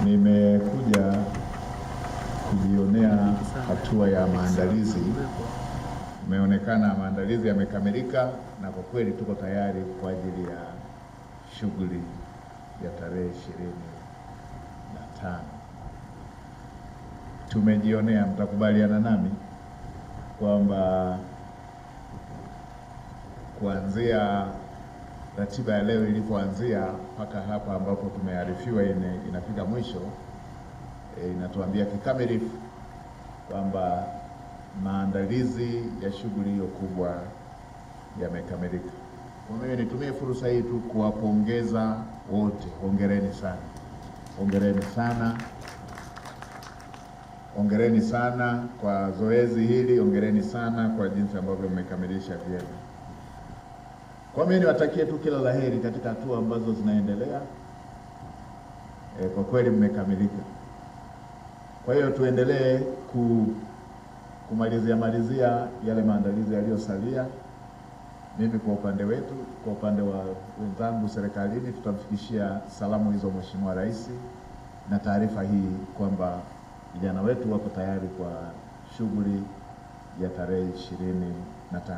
Nimekuja kujionea hatua ya maandalizi. Imeonekana maandalizi yamekamilika na kwa kweli tuko tayari kwa ajili ya shughuli ya tarehe 25. Tumejionea, mtakubaliana nami kwamba kuanzia ratiba ya leo ilipoanzia mpaka hapa ambapo tumearifiwa inafika mwisho, inatuambia kikamilifu kwamba maandalizi ya shughuli hiyo kubwa yamekamilika. Kwa hiyo nitumie fursa hii tu kuwapongeza wote. Hongereni sana. Hongereni sana. Hongereni sana kwa zoezi hili. Hongereni sana kwa jinsi ambavyo mmekamilisha vyema. Kwa mimi niwatakie tu kila laheri katika hatua ambazo zinaendelea. Kwa kweli mmekamilika. Kwa hiyo tuendelee kumalizia yale maandalizi yaliyosalia. Mimi kwa upande wetu, kwa upande wa wenzangu serikalini, tutamfikishia salamu hizo Mheshimiwa Rais na taarifa hii kwamba vijana wetu wako tayari kwa shughuli ya tarehe 25.